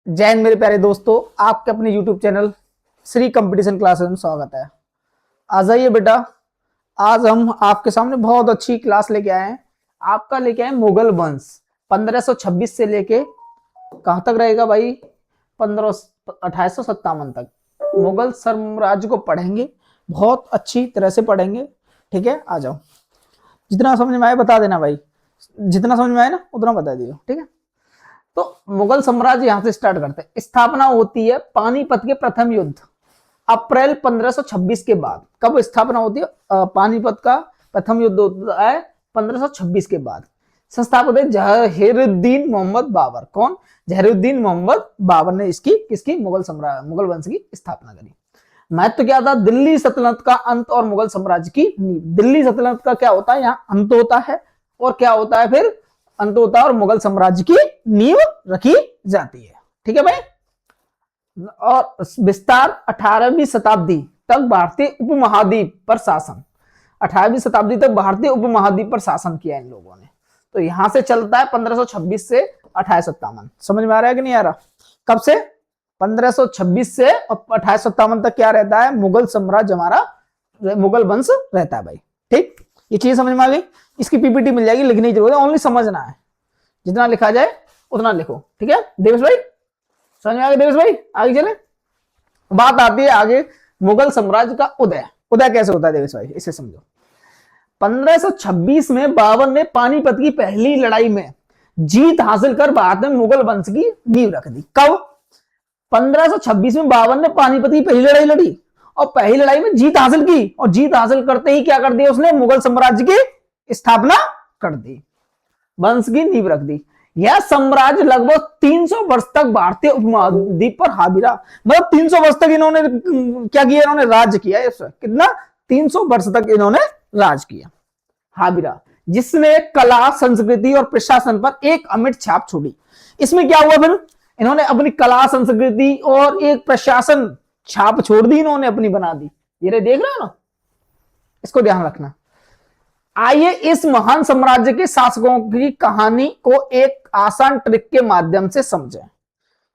जय हिंद मेरे प्यारे दोस्तों, आपके अपने YouTube channel Shri competition classes में स्वागत है। आ जाइए बेटा, आज हम आपके सामने बहुत अच्छी क्लास लेके आए हैं। आपका लेके आए मुगल वंश 1526 से लेके कहां तक रहेगा भाई, 1857 तक मुगल साम्राज्य को पढ़ेंगे। बहुत अच्छी तरह से पढ़ेंगे, ठीक है। आ जाओ, जितना समझ में आए बता देना भाई, जितना समझ में आए ना उतना बता दियो, ठीक है। तो मुगल साम्राज्य यहां से स्टार्ट करते हैं। स्थापना होती है पानीपत के प्रथम युद्ध अप्रैल 1526 के बाद। कब स्थापना होती है? पानीपत का प्रथम युद्ध होता है 1526 के बाद। संस्थापक है जहीरुद्दीन मोहम्मद बाबर। कौन? जहीरुद्दीन मोहम्मद बाबर ने इसकी किसकी मुगल वंश की स्थापना करी। महत्व क्या था? दिल्ली सल्तनत का अंत और मुगल साम्राज्य की नींव। दिल्ली सल्तनत का क्या होता है? यहाँ अंत होता है, और क्या होता है फिर? अंत होता है और मुगल साम्राज्य की नींव रखी जाती है, ठीक है भाई। और विस्तार 18वीं शताब्दी तक भारतीय उपमहाद्वीप पर शासन। 18वीं शताब्दी तक भारतीय उपमहाद्वीप पर शासन किया इन लोगों ने। तो यहां से चलता है 1526 से 1857। समझ में आ रहा है कि नहीं आ रहा? कब से? 1526 से 1857 तक क्या रहता है? मुगल साम्राज्य, हमारा मुगल वंश रहता है भाई, ठीक। ये चीज समझ में आ गई। इसकी पीपीटी मिल जाएगी, लिखने की जरूरत है, ओनली समझना है। जितना लिखा जाए उतना लिखो, ठीक है। देवेश भाई समझ में आ गया? देवेश भाई आगे चले। बात आती है आगे मुगल साम्राज्य का उदय। उदय कैसे होता है देवेश भाई, इसे समझो। 1526 में बाबर ने पानीपत की पहली लड़ाई में जीत हासिल कर भारत में मुगल वंश की नींव रख दी। कब? 1526 में बाबर ने पानीपत की पहली लड़ाई लड़ी और पहली लड़ाई में जीत हासिल की, और जीत हासिल करते ही क्या कर दिया उसने? मुगल साम्राज्य की स्थापना कर दी, वंश की नींव रख दी। यह साम्राज्य लगभग 300 वर्ष तक भारतीय उपमहाद्वीप पर हावी रहा। मतलब 300 वर्ष तक इन्होंने क्या किया? इन्होंने राज किया। कितना? 300 वर्ष तक इन्होंने राज किया, हावी रहा, जिसने कला, संस्कृति और प्रशासन पर एक अमिट छाप छोड़ी। इसमें क्या हुआ फिर? इन्होंने अपनी कला, संस्कृति और एक प्रशासन छाप छोड़ दी, इन्होंने अपनी बना दी। ये देख रहे हो ना, इसको ध्यान रखना। आइए इस महान साम्राज्य के शासकों की कहानी को एक आसान ट्रिक के माध्यम से समझें।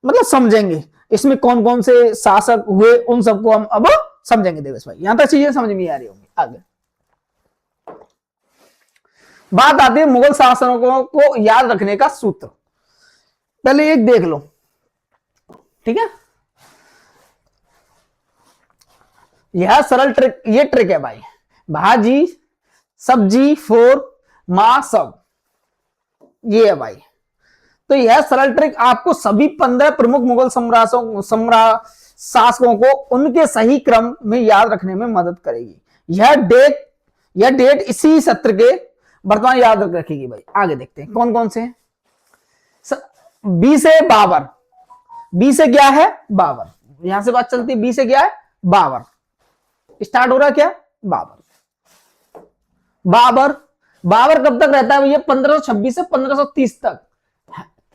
मतलब समझेंगे इसमें कौन कौन से शासक हुए, उन सबको हम अब समझेंगे देवेश भाई। यहां तक चीजें समझ में आ रही होंगी। आगे बात आती है मुगल शासकों को याद रखने का सूत्र। पहले एक देख लो, ठीक है। यह सरल ट्रिक, ये ट्रिक है भाई। भाजी, सब्जी, फोर, मां, सब, ये है भाई। तो यह सरल ट्रिक आपको सभी 15 प्रमुख मुगल शासकों को उनके सही क्रम में याद रखने में मदद करेगी। यह डेट इसी सत्र के वर्तमान याद रखेगी भाई। आगे देखते हैं कौन कौन से हैं। बी से बाबर। बी से क्या है? बाबर। यहां से बात चलती है, बी से क्या है? बाबर। स्टार्ट हो रहा है क्या? बाबर। बाबर बाबर कब तक रहता है भैया? 1526 से 1530 तक।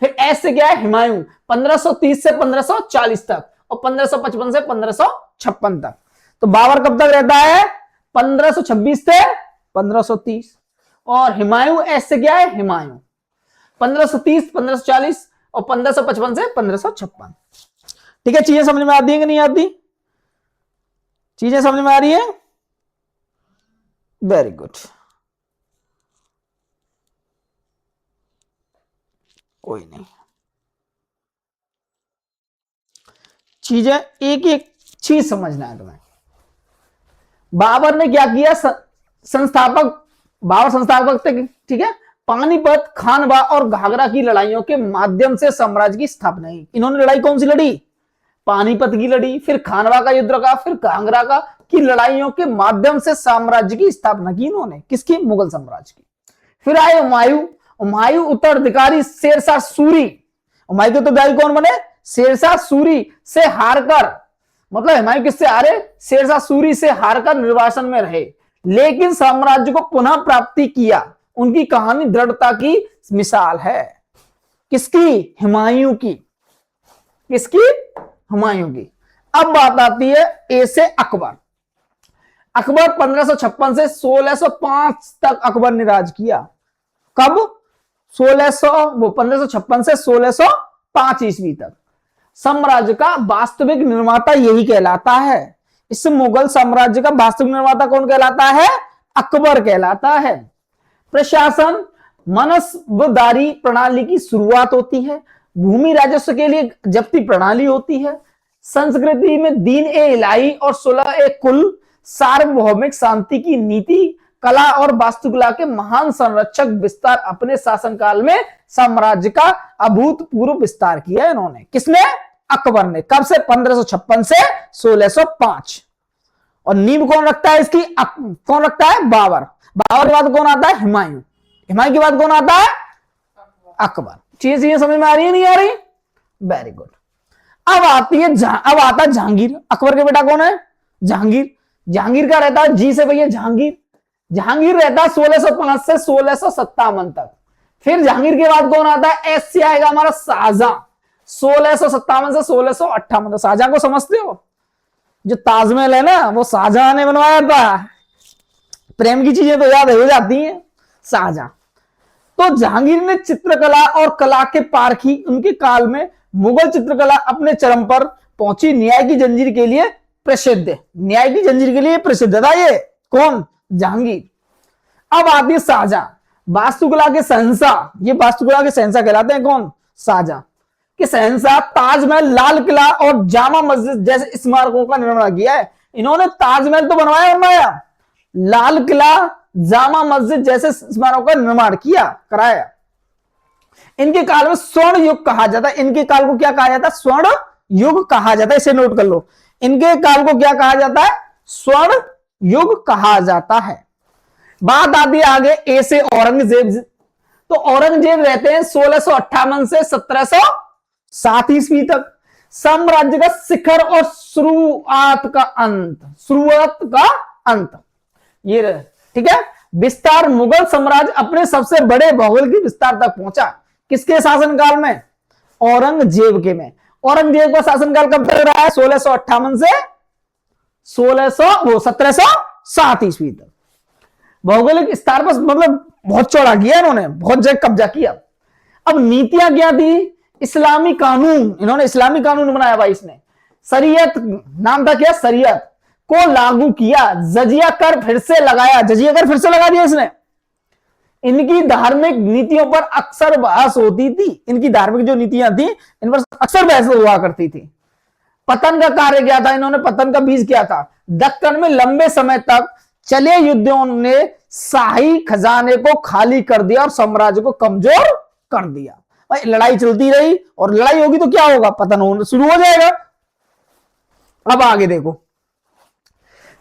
फिर एस से क्या है? हुमायूं, 1530 से 1540 तक, और 1555 से 1556 तक। तो बाबर कब तक रहता है? 1526 से 1530। और हुमायूं एस से क्या है? हुमायूं 1530, 1540 और 1555 से 1556। ठीक है, चीजें समझ में आती है कि नहीं आती? चीजें समझ में आ रही है? Very good. कोई नहीं, चीजें एक एक चीज समझना है तुम्हें। बाबर ने क्या किया? बाबर संस्थापक थे, ठीक है। पानीपत, खानवा और घाघरा की लड़ाइयों के माध्यम से साम्राज्य की स्थापना की। इन्होंने लड़ाई कौन सी लड़ी? पानीपत की लड़ी, फिर खानवा का युद्ध रखा, फिर घाघरा का की लड़ाइयों के माध्यम से साम्राज्य की स्थापना की इन्होंने। किसकी? मुगल साम्राज्य की। फिर आए हुमायूं। हुमायूं उत्तराधिकारी शेरशाह सूरी। हुमायूं के उत्तराधिकारी कौन बने? शेरशाह सूरी से हारकर, मतलब हुमायूं किससे हारे? शेरशाह सूरी से हारकर निर्वासन में रहे, लेकिन साम्राज्य को पुनः प्राप्ति किया। उनकी कहानी दृढ़ता की मिसाल है। किसकी? हुमायूं की। किसकी? हुमायूं की। अब बात आती है ए से अकबर। अकबर 1556 से 1605 तक अकबर ने राज किया। कब? 1556 से 1605 ईस्वी तक। साम्राज्य का वास्तविक निर्माता यही कहलाता है। इस मुगल साम्राज्य का वास्तविक निर्माता कौन कहलाता है? अकबर कहलाता है। प्रशासन मनसबदारी प्रणाली की शुरुआत होती है। भूमि राजस्व के लिए जब्ती प्रणाली होती है। संस्कृति में दीन ए इलाही और सुलह ए कुल, सार्वभौमिक शांति की नीति, कला और वास्तुकला के महान संरक्षक विस्तार अपने शासनकाल में साम्राज्य का अभूतपूर्व विस्तार किया है इन्होंने। किसने? अकबर ने। कब से? 1556 से 1605। और नींव कौन रखता है इसकी? कौन रखता है? बाबर। बाबर के बाद कौन आता है? हुमायूं। हुमायूं के बाद कौन आता है? अकबर। चीजें समझ में आ रही है नहीं आ रही? Very good. अब अब आता है जहांगीर। अकबर के बेटा कौन है? जहांगीर। जहांगीर का रहता है जी से भैया जहांगीर। जहांगीर रहता है 1605 से 1657 तक। फिर जहांगीर के बाद कौन आता है? एस से आएगा हमारा शाहजहां, 1657 से 1658 तक। शाहजहां को समझते हो? जो ताजमहल है ना वो शाहजहां ने बनवाया था। प्रेम की चीजें तो याद हो जाती हैं। शाहजहां। तो जहांगीर ने चित्रकला और कला के पारखी। उनके काल में मुगल चित्रकला अपने चरम पर पहुंची। न्याय की जंजीर के लिए प्रसिद्ध है। न्याय की जंजीर के लिए प्रसिद्ध था ये। कौन? जहांगीर। अब आती है शाहजहां, वास्तुकला के शहंशाह। ये वास्तुकला के शहंशाह कहलाते हैं। कौन? शाहजहां के शहंशाह। ताजमहल, लाल किला और जामा मस्जिद जैसे स्मारकों का निर्माण किया है इन्होंने। ताजमहल तो बनवाया, लाल किला, जामा मस्जिद जैसे स्मारकों का निर्माण किया, कराया। इनके काल में स्वर्ण युग कहा जाता है। इनके काल को क्या कहा जाता है? स्वर्ण युग कहा जाता है। इसे नोट कर लो। इनके काल को क्या कहा जाता है? स्वर्ण युग कहा जाता है। बात आती है आगे ए से औरंगजेब। तो औरंगजेब रहते हैं 1658 से 1707 ईस्वी तक। साम्राज्य का शिखर और शुरुआत का अंत ये रहे। ठीक है। विस्तार, मुगल साम्राज्य अपने सबसे बड़े भौगोलिक विस्तार तक पहुंचा। किसके शासनकाल में? औरंगजेब के में। औरंगजेब का शासनकाल कब तक रहा है? 1658 से 1707 ईस्वी तक। भौगोलिक विस्तार पर मतलब बहुत चौड़ा किया इन्होंने, बहुत जगह कब्जा किया। अब नीतियां क्या थी? इस्लामी कानून। इन्होंने इस्लामी कानून बनाया भाई। इसने शरीयत नाम था क्या? शरीयत को लागू किया। जजिया कर फिर से लगाया। जजिया कर फिर से लगा दिया इसने। इनकी धार्मिक नीतियों पर अक्सर बहस होती थी। इनकी धार्मिक जो नीतियां थी इन पर अक्सर बहस हुआ करती थी। पतन का कार्य क्या था? इन्होंने पतन का बीज क्या था? दक्कन में लंबे समय तक चले युद्धों ने शाही खजाने को खाली कर दिया और साम्राज्य को कमजोर कर दिया। भाई लड़ाई चलती रही और लड़ाई होगी तो क्या होगा? पतन होना शुरू हो जाएगा। अब आगे देखो।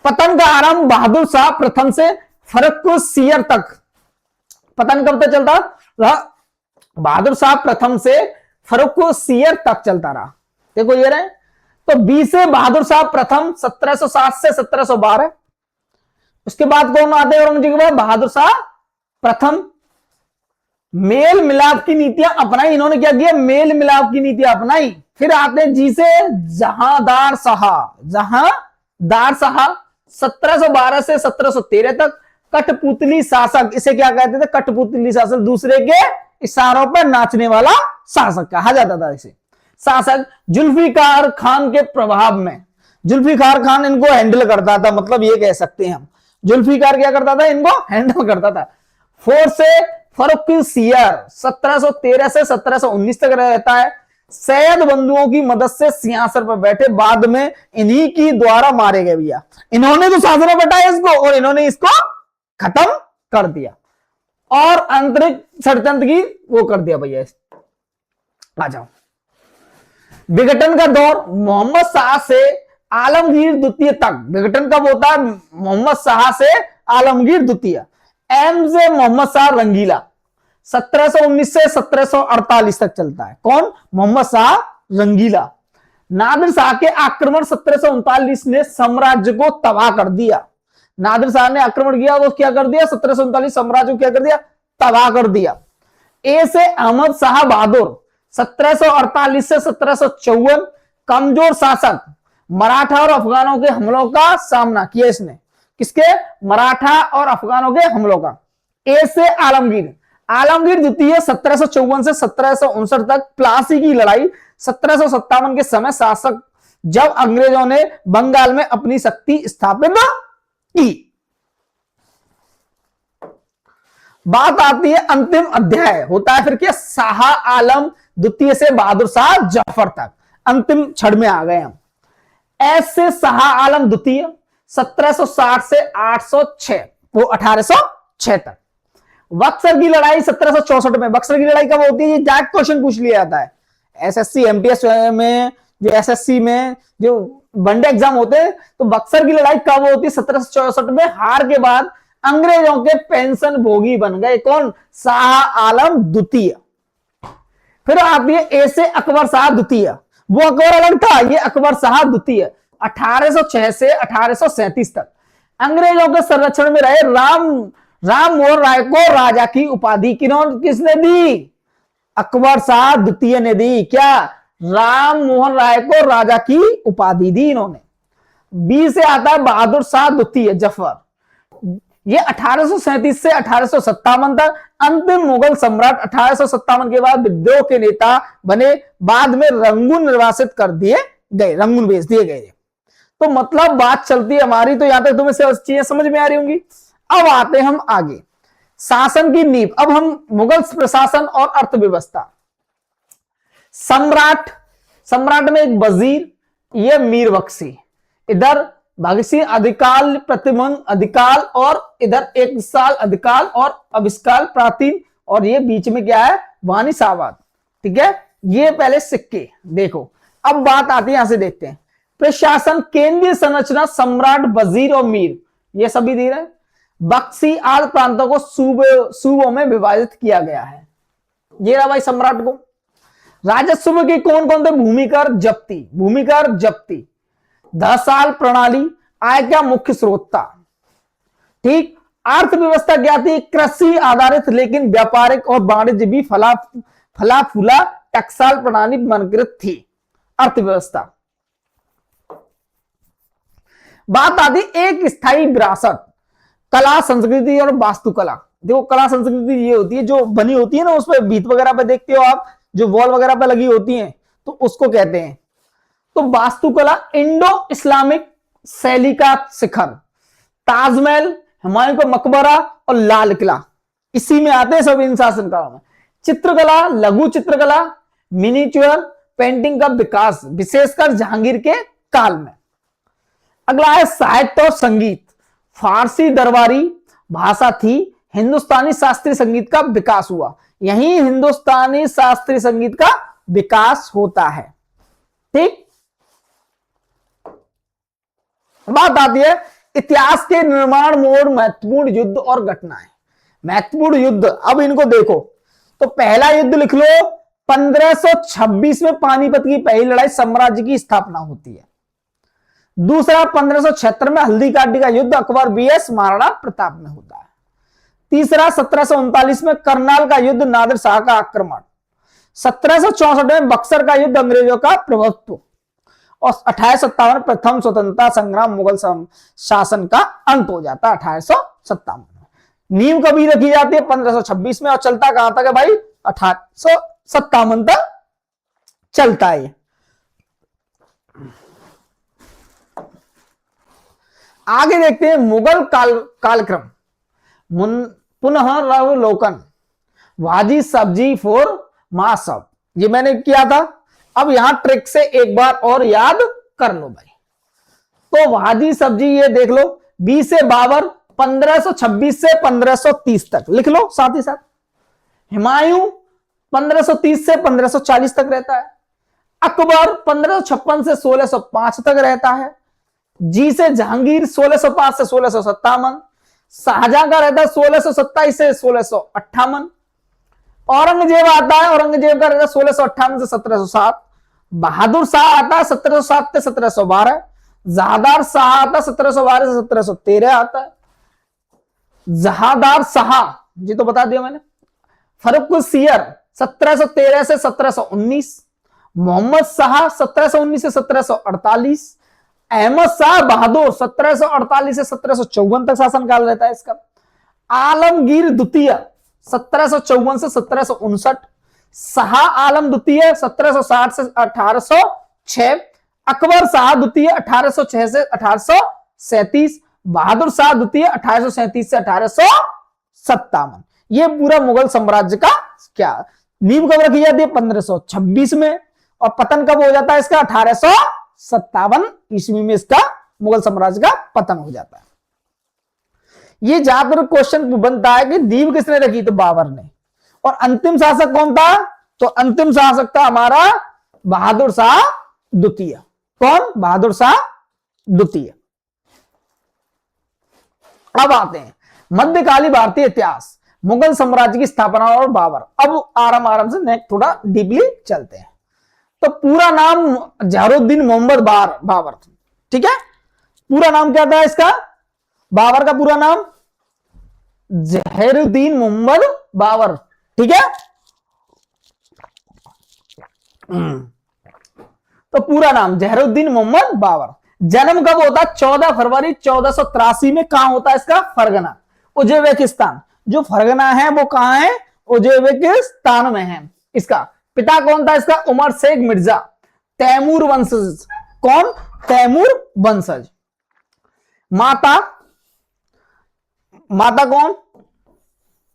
पतन का आरंभ बहादुर शाह प्रथम से फर्रुखसियर तक। पतन कब तक चलता रहा? बहादुर शाह प्रथम से फर्रुखसियर तक चलता रहा। देखो ये रहे। तो 20 से बहादुर शाह प्रथम 1707 से 1712। उसके बाद कौन आते हैं औरंगजेब के बाद? बहादुर शाह प्रथम। मेल मिलाप की नीतियां अपनाई इन्होंने। क्या किया? मेल मिलाप की नीतियां अपनाई। फिर आते हैं जी से जहांदार शाह। जहांदार शाह 1712 से 1713 तक। कठपुतली शासक। इसे क्या कहते थे? कठपुतली शासक। दूसरे के इशारों पर नाचने वाला शासक कहा जाता था इसे। शासक जुल्फिकार खान के प्रभाव में। जुल्फिकार खान इनको हैंडल करता था, मतलब ये कह सकते हैं हम। जुल्फिकार क्या करता था? इनको हैंडल करता था। 4 से फर्रुखसियर 1713 से 1719 तक रहता है। सैयद बंधुओं की मदद से सिंहासन पर बैठे। बाद में इन्हीं की द्वारा मारे गए भैया। इन्होंने तो शासन में बैठाया इसको और इन्होंने इसको खत्म कर दिया और अंतरिक्ष षड्यंत्र की वो कर दिया भैया। आ जाओ। विघटन का दौर मोहम्मद शाह से आलमगीर द्वितीय तक। विघटन कब होता है? मोहम्मद शाह से आलमगीर द्वितीय। एम से मोहम्मद शाह रंगीला 1719 से 1748 तक चलता है। कौन? मोहम्मद शाह रंगीला। नादिर शाह के आक्रमण 1739 ने साम्राज्य को तबाह कर दिया। नादिर शाह ने आक्रमण किया तो क्या कर दिया? 1739 साम्राज्य को क्या कर दिया? तबाह कर दिया। ए से अहमद शाह बहादुर 1748 से 1754। कमजोर शासक। मराठा और अफगानों के हमलों का सामना किया इसने। किसके? मराठा और अफगानों के हमलों का। ए से आलमगीर। आलमगीर द्वितीय 1754 से 1759 तक। प्लासी की लड़ाई 1757 के समय शासक जब अंग्रेजों ने बंगाल में अपनी शक्ति स्थापित की। बात आती है अंतिम अध्याय होता है फिर क्या, शाह आलम द्वितीय से बहादुर शाह जफर तक, अंतिम क्षण में आ गए हम। ऐसे शाह आलम द्वितीय 1760 से 806 वो 1806 तक। बक्सर की लड़ाई 1764 में। बक्सर की लड़ाई कब होती है, ये डायरेक्ट क्वेश्चन पूछ लिया जाता है एसएससी एमटीएस में, जो एसएससी में जो वनडे एग्जाम होते हैं। तो बक्सर की लड़ाई कब होती है, 1764 में। हार के बाद अंग्रेजों के पेंशन भोगी बन गए कौन, शाह आलम द्वितीय। फिर आती है ए से अकबर शाह द्वितीय, वो अकबर अलग था, ये अकबर शाह द्वितीय 1806 से 1837 तक। अंग्रेजों के संरक्षण में रहे राम मोहन राय को राजा की उपाधि किसने दी, अकबर शाह द्वितीय ने दी। क्या, राम मोहन राय को राजा की उपाधि दी इन्होंने। बी से आता है बहादुर शाह द्वितीय जफर, ये 1837 से 1857 तक। अंतिम मुगल सम्राट 1857 के बाद विद्रोह के नेता बने, बाद में रंगून निर्वासित कर दिए गए, रंगून भेज दिए गए। तो मतलब बात चलती है हमारी, तो यहां तक तुम्हें चीजें समझ में आ रही होंगी। अब आते हम आगे, शासन की नींव। अब हम मुगल प्रशासन और अर्थव्यवस्था। सम्राट में एक वजीर, ये मीर बख्शी, इधर भगत सिंह अधिकाल प्रतिमंग अधिकाल, और इधर एक साल अधिकाल और अविष्काल प्राचीन, और ये बीच में क्या है, वानी सावाद। ठीक है, ये पहले सिक्के देखो। अब बात आती है, यहां से देखते हैं प्रशासन। केंद्रीय संरचना सम्राट, वजीर और मीर, ये सभी दे रहे हैं। बख्शी आदि प्रांतों को सूबों में विभाजित किया गया है। ये रहा भाई सम्राट को। राजस्व की कौन कौन थे, भूमिकर जप्ती, 10 साल प्रणाली, आय का मुख्य स्रोत था। ठीक, अर्थव्यवस्था क्या थी, कृषि आधारित लेकिन व्यापारिक और वाणिज्य भी फला फूला टकसाल प्रणाली मनकृत थी अर्थव्यवस्था। बात आती एक स्थायी विरासत, कला संस्कृति और वास्तुकला। देखो कला संस्कृति ये होती है जो बनी होती है ना, उस पर भीत वगैरह पे देखते हो आप, जो वॉल वगैरह पे लगी होती हैं, तो उसको कहते हैं। तो वास्तुकला, इंडो इस्लामिक शैली का शिखर, ताजमहल, हुमायूं का मकबरा और लाल किला, इसी में आते हैं सब इन शासनकालों में। चित्रकला, लघु चित्रकला, मिनिएचर पेंटिंग का विकास विशेषकर जहांगीर के काल में। अगला है साहित्य और संगीत। फारसी दरबारी भाषा थी, हिंदुस्तानी शास्त्रीय संगीत का विकास हुआ। यही हिंदुस्तानी शास्त्रीय संगीत का विकास होता है। ठीक, बात आती है इतिहास के निर्माण मोड़, महत्वपूर्ण युद्ध और घटनाएं। महत्वपूर्ण युद्ध, अब इनको देखो तो पहला युद्ध लिख लो, 1526 में पानीपत की पहली लड़ाई, साम्राज्य की स्थापना होती है। दूसरा 1576 में हल्दी घाटी का युद्ध, अकबर बीएस महाराणा प्रताप में होता है। तीसरा 1739 में करनाल का युद्ध, नादिर शाह का आक्रमण। 1764 में बक्सर का युद्ध, अंग्रेजों का प्रभुत्व। और 1857 प्रथम स्वतंत्रता संग्राम, मुगल शासन का अंत हो जाता है 1857 में। नींव कभी रखी जाती है 1526 में, और चलता कहां तक है भाई, 1857 तक चलता है। आगे देखते हैं मुगल कालक्रम, पुनः अवलोकन, भाजी सब्जी फॉर मासब, ये मैंने किया था। अब यहां ट्रिक से एक बार और याद कर लो भाई। तो भाजी सब्जी ये देख लो, 20 से बाबर, 1526 से 1530 तक लिख लो साथ ही साथ। हुमायूं 1530 से 1540 तक रहता है। अकबर 1556 से 1605 तक रहता है। जी से जहांगीर 1605 से 1657। शाहजहां का रहता है 1627 से 1658। औरंगजेब आता है, औरंगजेब का रहता है 1658 से 1707। बहादुर शाह आता है 1707 से 1712। जहादार शाह आता है 1712 से 1713 आता है। जहादार शाह जी तो बता दिया मैंने। फरुख सियर 1713 से 1719। मोहम्मद शाह 1719 से 1748। अहमद शाह बहादुर 1748 से 1754 तक शासनकाल रहता है इसका। आलमगीर द्वितीय 1754 से 1759। शाह आलम द्वितीय 1760 से 1806, अकबर शाह द्वितीय 1806 से 1837, बहादुर शाह द्वितीय 1837 से 1857। ये पूरा मुगल साम्राज्य का क्या नींव कब रखी जाती है? 1526 में, और पतन कब हो जाता है इसका? 1857 ईस्वी में इसका मुगल साम्राज्य का पतन हो जाता है। ये ज्यादातर क्वेश्चन बनता है कि नींव किसने रखी? तो बाबर ने। और अंतिम शासक कौन था? तो अंतिम शासक था हमारा बहादुर शाह द्वितीय। कौन? बहादुर शाह द्वितीय। अब आते हैं मध्यकालीन भारतीय इतिहास, मुगल साम्राज्य की स्थापना और बाबर। अब आराम आराम से नेक्स्ट थोड़ा डीपली चलते हैं। तो पूरा नाम जहरुद्दीन मोहम्मद बाबर, ठीक है। पूरा नाम क्या था इसका? बाबर का पूरा नाम जहरुद्दीन मोहम्मद बाबर, ठीक है। तो पूरा नाम जहरुद्दीन मोहम्मद बाबर। जन्म कब होता? 14 फरवरी 1483 में। कहां होता है इसका? फरगना, उज्बेकिस्तान। जो फरगना है वो कहां है? उज्बेकिस्तान में है। इसका पिता कौन था इसका? उमर शेख मिर्जा, तैमूर वंशज। कौन? तैमूर वंशज। माता कौन?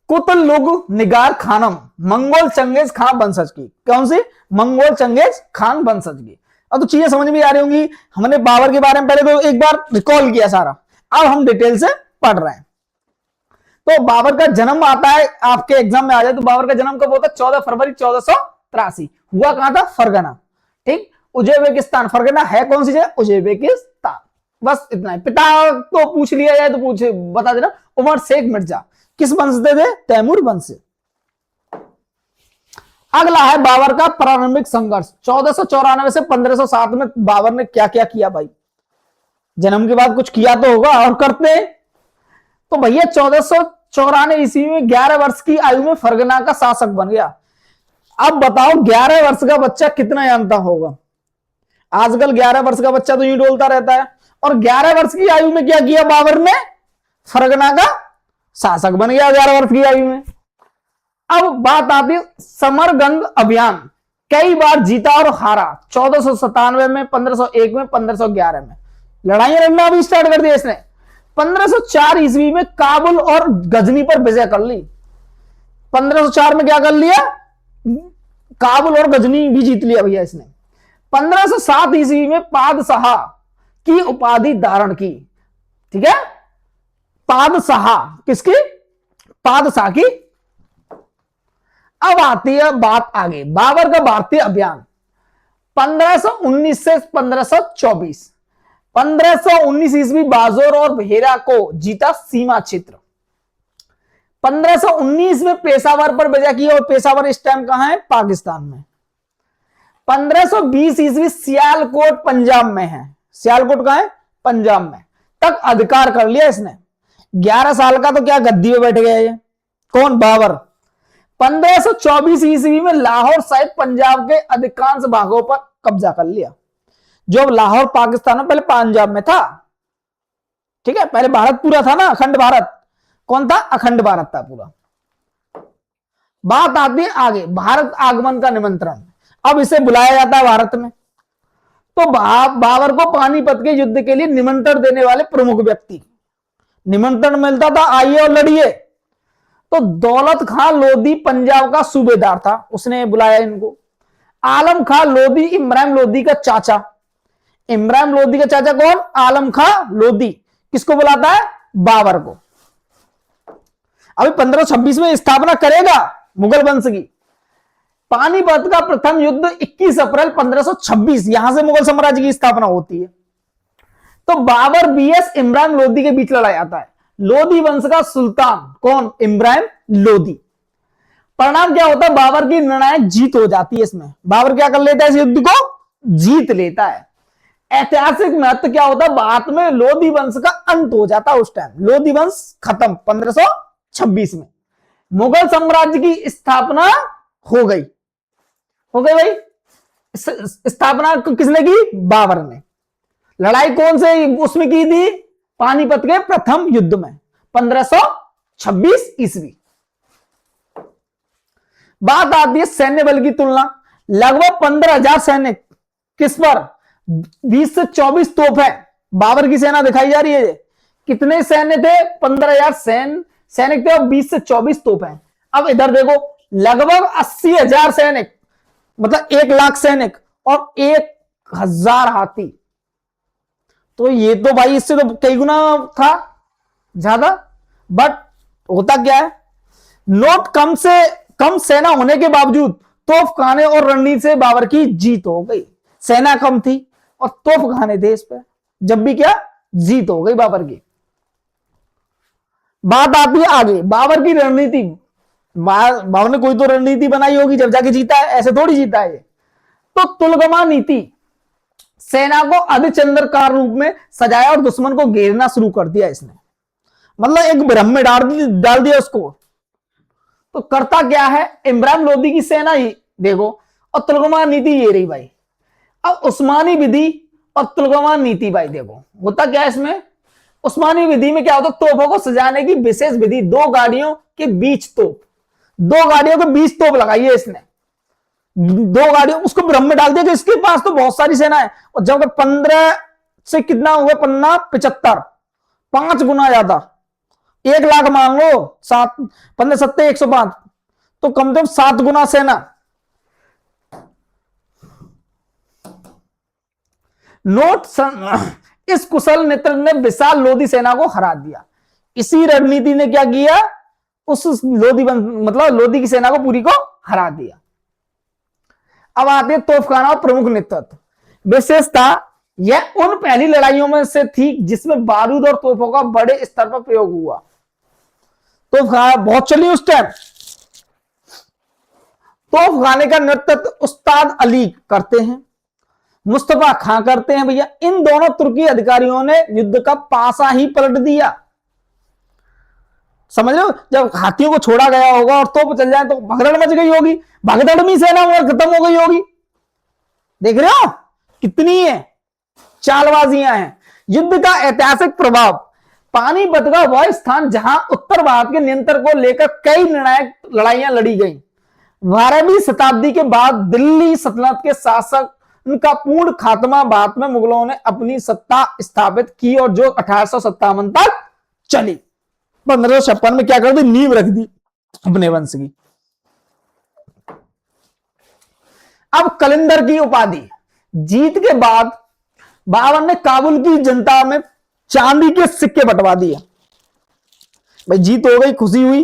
कुतुलुग निगार खानम, मंगोल चंगेज खान वंशज की। कौन सी? मंगोल चंगेज खान वंशज की। अब तो चीजें समझ में आ रही होंगी। हमने बाबर के बारे में पहले तो एक बार रिकॉल किया सारा, अब हम डिटेल से पढ़ रहे हैं। तो बाबर का जन्म आता है, आपके एग्जाम में आ जाए तो बाबर का जन्म कब होता है? 14 फरवरी 1483। हुआ कहां था? फरगना, ठीक। उज्बेकिस्तान। फरगना है कौन सी जगह? उज्बेकिस्तान। बस इतना ही। पिता तो पूछ लिया जाए तो पूछे बता देना, उमर शेख मिर्जा। किस वंश से थे? तैमूर वंश से। अगला है बाबर का प्रारंभिक संघर्ष। 1494 से 1507 में बाबर ने क्या क्या किया भाई? जन्म के बाद कुछ किया तो होगा, और करते। तो भैया 1494 ईस्वी में 11 वर्ष की आयु में फरगना का शासक बन गया। अब बताओ 11 वर्ष का बच्चा कितना जानता होगा? आजकल 11 वर्ष का बच्चा तो यूं डोलता रहता है। और 11 वर्ष की आयु में क्या किया बाबर ने? फरगना का शासक बन गया 11 वर्ष की आयु में। अब बात आती है समरगंग अभियान। कई बार जीता और हारा। 1497 में, 1501 में, 1511 में लड़ाइयां लड़ना अभी स्टार्ट कर दिया इसने। 1504 ईस्वी में काबुल और गजनी पर विजय कर ली। 1504 में क्या कर लिया? काबुल और गजनी भी जीत लिया भैया इसने। 1507 ईस्वी में पादशाह की उपाधि धारण की, ठीक है। पादशाह किसकी? पादशाह की। अब आती है बात आगे, बाबर का भारतीय अभियान 1519 से 1524। 1519 ईस्वी बाजोर और भेरा को जीता सीमा क्षेत्र। 1519 में पेशावर पर विजय की, और पेशावर इस टाइम कहां है? पाकिस्तान में। 1520 ईस्वी सियालकोट पंजाब में है। सियालकोट कहां है? पंजाब में। तक अधिकार कर लिया इसने। 11 साल का तो क्या गद्दी पे बैठ गया ये। कौन? बाबर। 1524 ईस्वी में लाहौर सहित पंजाब के अधिकांश भागों पर कब्जा कर लिया। जो लाहौर पाकिस्तान में, पहले पंजाब में था, ठीक है। पहले भारत पूरा था ना, अखंड भारत। कौन था? अखंड भारत था पूरा। बात आती है आगे, भारत आगमन का निमंत्रण। अब इसे बुलाया जाता है भारत में। तो बाबर को पानीपत के युद्ध के लिए निमंत्रण देने वाले प्रमुख व्यक्ति, निमंत्रण मिलता था आइए और लड़िए। तो दौलत खां लोधी पंजाब का सूबेदार था, उसने बुलाया इनको। आलम खां लोधी इब्राहिम लोधी का चाचा। इब्राहिम लोधी का चाचा कौन? आलम खां लोधी। किसको बुलाता है? बाबर को। अभी 1526 में स्थापना करेगा मुगल वंश की। पानीपत का प्रथम युद्ध 21 अप्रैल 1526, यहां से मुगल साम्राज्य की स्थापना होती है। तो बाबर बीएस इब्राहिम लोधी के बीच लड़ाई आता है। लोधी वंश का सुल्तान कौन? इब्राहिम लोधी। परिणाम क्या होता है? बाबर की निर्णायक जीत हो जाती है इसमें। बाबर क्या कर लेता है? इस युद्ध को जीत लेता है। ऐतिहासिक महत्व क्या होता है? बाद में लोधी वंश का अंत हो जाता है। उस टाइम लोधी वंश खत्म 1526 में। मुगल साम्राज्य की स्थापना हो गई। हो गई भाई। स्थापना किसने की? बाबर ने। लड़ाई कौन से उसमें की थी? पानीपत के प्रथम युद्ध में 1526 ईस्वी। बात आती है सैन्य बल की तुलना। लगभग 15,000 सैनिक, किस पर? 20 से 24 तोप है। बाबर की सेना दिखाई जा रही है। कितने सैन्य थे? 15,000 सैनिक थे और 20 से 24 तोप है। अब इधर देखो, लगभग 80,000 सैनिक, मतलब 1,00,000 सैनिक और 1,000 हाथी। तो ये तो भाई इससे तो कई गुना था ज्यादा। बट होता क्या है, नोट कम से कम सेना होने के बावजूद तोप खाने और रणनीति से बाबर की जीत हो गई। सेना कम थी और तोप खाने थे इस पे, जब भी क्या, जीत हो गई बाबर की। बात आती है आगे बाबर की रणनीति। बाबर ने कोई तो रणनीति बनाई होगी जब जाके जीता है, ऐसे थोड़ी जीता है। तो तुलगमा नीति, सेना को अर्धचंद्राकार रूप में सजाया और दुश्मन को घेरना शुरू कर दिया इसने, मतलब एक भ्रम में डाल दिया उसको। तो करता क्या है, इमरान लोदी की सेना ही देखो और तुलगमा नीति ये रही भाई। अब उस्मानी विधि और तुलगमा नीति भाई देखो होता क्या है इसमें। उस्मानी विधि में क्या होता, तोपों को सजाने की विशेष विधि, 2 गाड़ियों के बीच तोप, 2 गाड़ियों के बीच तोप लगाई है इसने। 2 गाड़ियों, उसको भ्रम में डाल दिया कि इसके पास तो बहुत सारी सेना है। और जब 15 से कितना हुआ, 75, 5 गुना ज्यादा, 1,00,000 मान लो, 7 15 7 105, तो कम से कम 7 गुना सेना। नोट इस कुशल नेतृत्व ने विशाल लोधी सेना को हरा दिया। इसी रणनीति ने क्या किया, उस मतलब लोधी की सेना को पूरी को हरा दिया। अब आते हैं तोपखाना और प्रमुख नेतृत्व। विशेषता यह उन पहली लड़ाइयों में से थी जिसमें बारूद और तोपों का बड़े स्तर पर प्रयोग हुआ। तोपखाना बहुत चली उस टाइम। तोपखाने का नेतृत्व उस्ताद अली करते हैं, मुस्तफा खां करते हैं भैया। इन दोनों तुर्की अधिकारियों ने युद्ध का पासा ही पलट दिया। समझ लो, जब हाथियों को छोड़ा गया होगा और तोप चल जाए तो भगदड़ मच गई होगी, भगदड़ में सेना खत्म हो गई होगी। देख रहे हो कितनी है चालबाजियां हैं। युद्ध का ऐतिहासिक प्रभाव, पानीपत का वह स्थान जहां उत्तर भारत के नियंत्रण को लेकर कई निर्णायक लड़ाइयां लड़ी गई। 12वीं शताब्दी के बाद दिल्ली सल्तनत के शासक उनका पूर्ण खात्मा भारत में मुगलों ने अपनी सत्ता स्थापित की और जो 1857 तक चली। 1556 में क्या कर दी, नींव रख दी अपने वंश की। अब कलिंदर की उपाधि, जीत के बाद बाबर ने काबुल की जनता में चांदी के सिक्के बंटवा दिए। भाई जीत हो गई, खुशी हुई,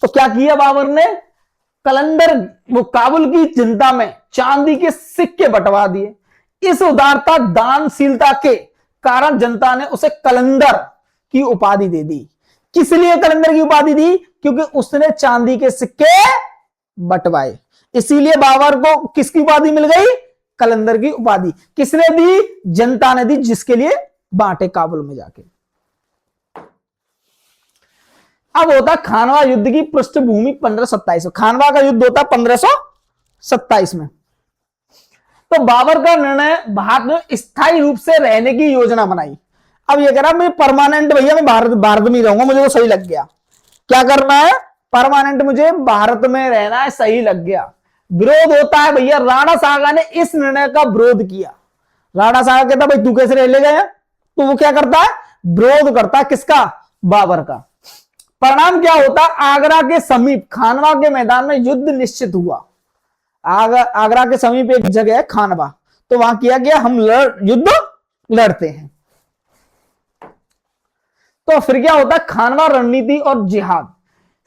तो क्या किया बाबर ने, कलंदर वो काबुल की जनता में चांदी के सिक्के बंटवा दिए। इस उदारता दानशीलता के कारण जनता ने उसे कलंदर की उपाधि दे दी। किस लिए कलंदर की उपाधि दी, क्योंकि उसने चांदी के सिक्के बंटवाए। इसीलिए बाबर को किसकी उपाधि मिल गई, कलंदर की उपाधि। किसने दी, जनता ने दी, जिसके लिए बांटे काबुल में जाके। अब होता खानवा युद्ध की पृष्ठभूमि 1527 में। खानवा का युद्ध होता 1527 में। तो बाबर का निर्णय, भारत में स्थायी रूप से रहने की योजना बनाई। अब ये कह रहा मैं परमानेंट, भैया मैं भारत में रहूंगा, मुझे तो सही लग गया। क्या करना है, परमानेंट, मुझे भारत में रहना है, सही लग गया। विरोध होता है भैया, राणा सागा ने इस निर्णय का विरोध किया। राणा सागा कहता भाई तू कैसे रह ले गया, तो वो क्या करता है, विरोध करता है, किसका, बाबर का। परिणाम क्या होता, आगरा के समीप खानवा के मैदान में युद्ध निश्चित हुआ। आगरा के समीप एक जगह है खानवा, तो वहां किया गया हम युद्ध लड़ते हैं। तो फिर क्या होता है, खानवा रणनीति और जिहाद।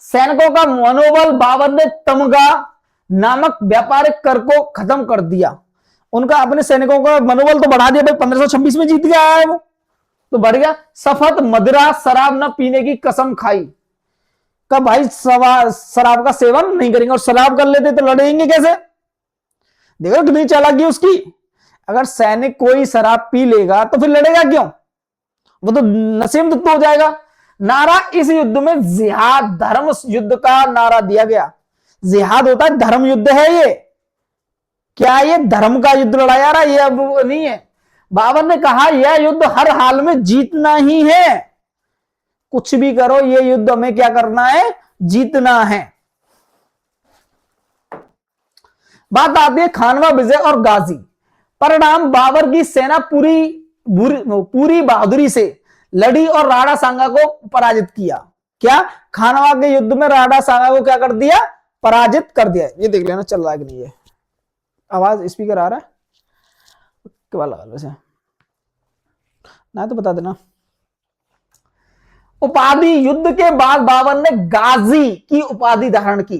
सैनिकों का मनोबल, बाबर ने तमगा नामक व्यापारिक कर को खत्म कर दिया। उनका अपने सैनिकों का मनोबल तो बढ़ा दिया भाई, 1526 में जीत गया है वो, तो बढ़ गया। सफत मदिरा शराब न पीने की कसम खाई। कब भाई शराब का सेवन नहीं करेंगे, और शराब कर लेते तो लड़ेंगे कैसे। देखो कितनी चालाकी उसकी। अगर सैनिक कोई शराब पी लेगा तो फिर लड़ेगा क्यों, वो तो नशे में धुत हो जाएगा। नारा इस युद्ध में जिहाद, धर्म युद्ध का नारा दिया गया। जिहाद होता है धर्म युद्ध है। ये क्या, ये धर्म का युद्ध लड़ा जा रहा है, ये अब नहीं है। बाबर ने कहा यह युद्ध हर हाल में जीतना ही है, कुछ भी करो ये युद्ध हमें क्या करना है, जीतना है। बात आती है खानवा विजय और गाजी। परिणाम, बाबर की सेना पूरी बहादुरी से लड़ी और राणा सांगा को पराजित किया। क्या? खानवा के युद्ध में राणा सांगा को क्या कर दिया? पराजित कर दिया। ये देख लेना चल रहा है कि नहीं। है आवाज स्पीकर आ रहा है क्या? लगा वैसे ना तो बता देना। उपाधि, युद्ध के बाद बाबर ने गाजी की उपाधि धारण की।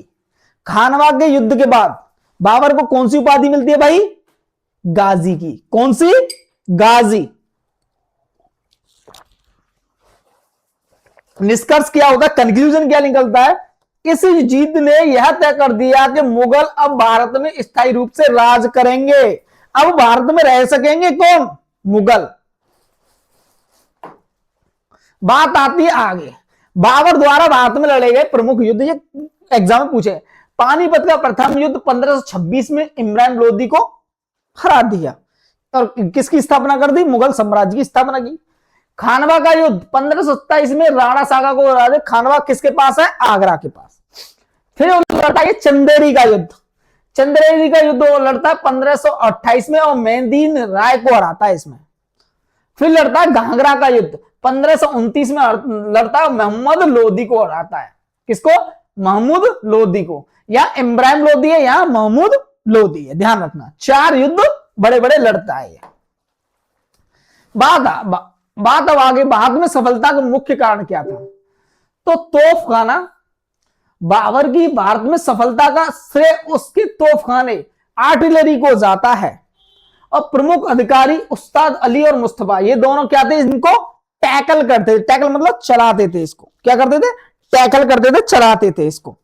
खानवा के युद्ध के बाद बाबर को कौन सी उपाधि मिलती है भाई? गाजी की। कौन सी? गाजी। निष्कर्ष क्या होगा? कंक्लूजन क्या निकलता है? इस जीत ने यह तय कर दिया कि मुगल अब भारत में स्थायी रूप से राज करेंगे। अब भारत में रह सकेंगे कौन? मुगल। बात आती है आगे, बाबर द्वारा भारत में लड़े गए प्रमुख युद्ध। ये एग्जाम में पूछे। पानीपत का प्रथम युद्ध 1526 में इमरान लोदी को हरा दिया और किसकी स्थापना कर दी? मुगल साम्राज्य की स्थापना की। खानवा का युद्ध 1527 में राणा सांगा को हरा दे। खानवा किसके पास है? आगरा के पास। फिर लड़ता है चंदेरी का युद्ध। चंदेरी का युद्ध वो लड़ता है 1528 में और मेहदीन राय को हराता है इसमें। फिर लड़ता है घाघरा का युद्ध 1529 में लड़ता है, मोहम्मद लोदी को हराता है। किसको? महमूद लोदी को। या इब्राहिम लोदी है या महमूद लोदी है, ध्यान रखना। 4 युद्ध बड़े बड़े लड़ता है। बात अब आगे, भारत में सफलता का मुख्य कारण क्या था? तो तोपखाना। बाबर की भारत में सफलता का श्रेय उसके तोपखाने आर्टिलरी को जाता है। और प्रमुख अधिकारी उस्ताद अली और मुस्तफा, ये दोनों क्या थे? इनको टैकल करते थे। टैकल मतलब चलाते थे इसको। क्या करते थे? टैकल करते थे, चलाते थे इसको।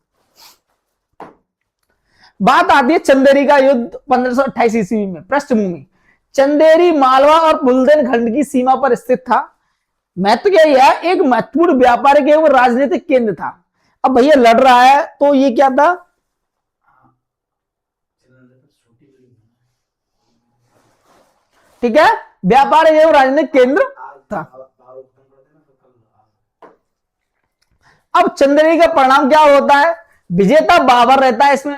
बात आती है चंदेरी का युद्ध 1528 ईस्वी में। पृष्ठभूमि, चंदेरी मालवा और बुंदेलखंड की सीमा पर स्थित था। महत्व क्या? यह एक महत्वपूर्ण व्यापारिक एवं राजनीतिक केंद्र था। अब भैया लड़ रहा है तो ये क्या था? ठीक है, व्यापारिक एवं राजनीतिक केंद्र था। अब चंदेरी का परिणाम क्या होता है? विजेता बाबर रहता है इसमें,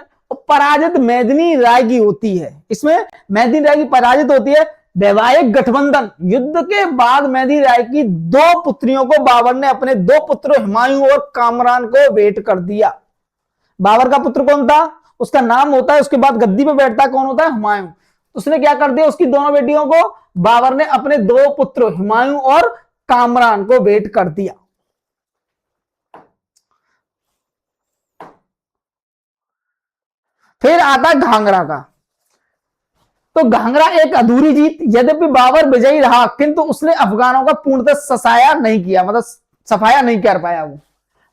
पराजित मेदिनी राय की होती है। इसमें मेदिनी राय की पराजित होती है। वैवाहिक गठबंधन, युद्ध के बाद मेदिनी राय की 2 पुत्रियों को बाबर ने अपने 2 पुत्रों हुमायूं और कामरान को भेंट कर दिया। बाबर का पुत्र कौन था? उसका नाम होता है, उसके बाद गद्दी पे बैठता कौन होता है? हुमायूं। तो उसने क्या कर दिया? उसकी दोनों बेटियों को बाबर ने अपने 2 पुत्र हुमायूं और कामरान को भेंट कर दिया। फिर आता घाघरा का। तो घाघरा एक अधूरी जीत। यद्यपि बाबर विजयी रहा किंतु उसने अफगानों का पूर्णतः सफाया नहीं किया, मतलब सफाया नहीं कर पाया। वो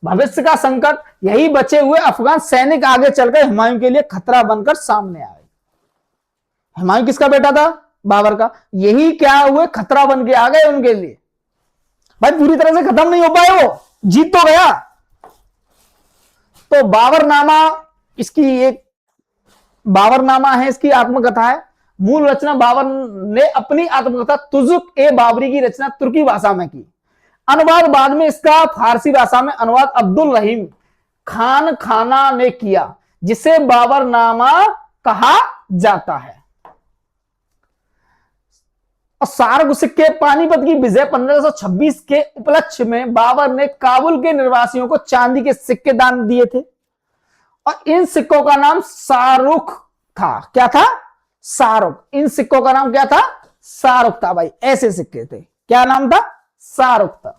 भविष्य का संकट, यही बचे हुए अफगान सैनिक आगे चलकर हुमायूं के लिए खतरा बनकर सामने आए। हुमायूं किसका बेटा था? बाबर का। यही क्या हुए? खतरा बन के आ गए उनके लिए। भाई पूरी तरह से खत्म नहीं हो पाए, वो जीत तो गया। तो बाबरनामा इसकी एक बाबरनामा है, इसकी आत्मकथा है। मूल रचना बाबर ने अपनी आत्मकथा तुजुक ए बाबरी की रचना तुर्की भाषा में की। अनुवाद बाद में इसका फारसी भाषा में अनुवाद अब्दुल रहीम खान खाना ने किया, जिसे बाबरनामा कहा जाता है। और सार्क सिक्के, पानीपत की विजय 1526 के उपलक्ष्य में बाबर ने काबुल के निवासियों को चांदी के सिक्के दान दिए थे और इन सिक्कों का नाम शाहरुख था। क्या था? शाहरुख। इन सिक्कों का नाम क्या था? शाहरुख था भाई। ऐसे सिक्के थे। क्या नाम था? शाहरुख था।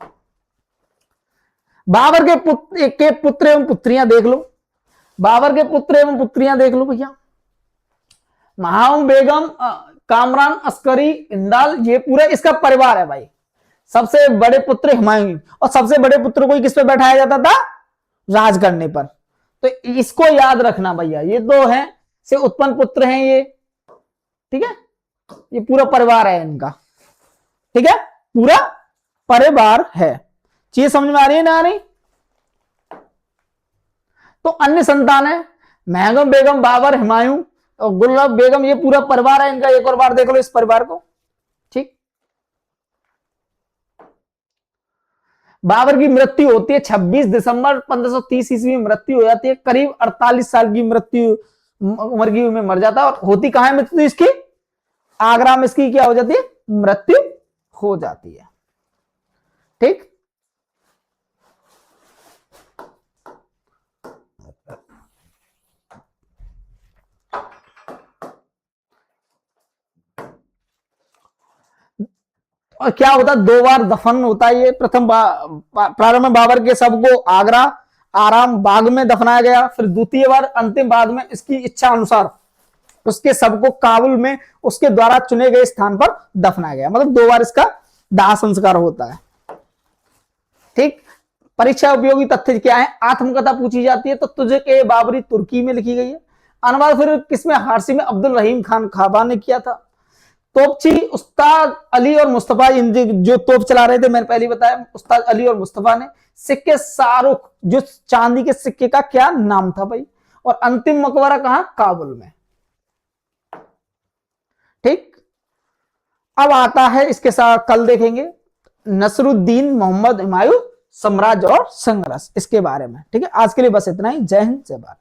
बाबर के पुत्र एवं पुत्रियां देख लो। बाबर के पुत्र एवं पुत्रियां देख लो भैया। महाम बेगम, कामरान अस्करी, इंदाल, ये पूरा इसका परिवार है भाई। सबसे बड़े पुत्र हुमायूं, और सबसे बड़े पुत्र को किस पे बैठाया जाता था? राज करने पर। तो इसको याद रखना भैया। ये 2 हैं से उत्पन्न पुत्र हैं ये। ठीक है, ये पूरा परिवार है इनका। ठीक है, पूरा परिवार है। चीज समझ में आ रही है ना? आ रही? तो अन्य संतान है महंगम बेगम, बाबर, हुमायूं और गुलरब बेगम, ये पूरा परिवार है इनका। एक और बार देख लो इस परिवार को। ठीक, बाबर की मृत्यु होती है 26 दिसंबर 1530 ईस्वी में मृत्यु हो जाती है। करीब 48 साल की मृत्यु उम्र की में मर जाता है, और होती कहां है मृत्यु इसकी? आगरा में इसकी क्या हो जाती है? मृत्यु हो जाती है। ठीक, और क्या होता है, 2 बार दफन होता है ये। प्रथम प्रारंभ में बाबर के शव को आगरा आराम बाग में दफनाया गया, फिर द्वितीय बार अंतिम बाद में इसकी इच्छा अनुसार उसके शव को काबुल में उसके द्वारा चुने गए स्थान पर दफनाया गया। मतलब 2 बार इसका दाह संस्कार होता है। ठीक, परीक्षा उपयोगी तथ्य क्या है? आत्मकथा पूछी जाती है तो तुझे के बाबरी तुर्की में लिखी गई है। अनुवाद फिर किसमें? फारसी में अब्दुल रहीम खान खाबा ने किया था। तोपची उस्ताद अली और मुस्तफा, जो तोप चला रहे थे, मैंने पहले बताया, उस्ताद अली और मुस्तफा ने। सिक्के शाहरुख, जो चांदी के सिक्के का क्या नाम था भाई? और अंतिम मकबरा कहां? काबुल में। ठीक, अब आता है इसके साथ कल देखेंगे नसरुद्दीन मोहम्मद हुमायूं साम्राज्य और संघर्ष, इसके बारे में। ठीक है, आज के लिए बस इतना ही। जय हिंद, जय भारत।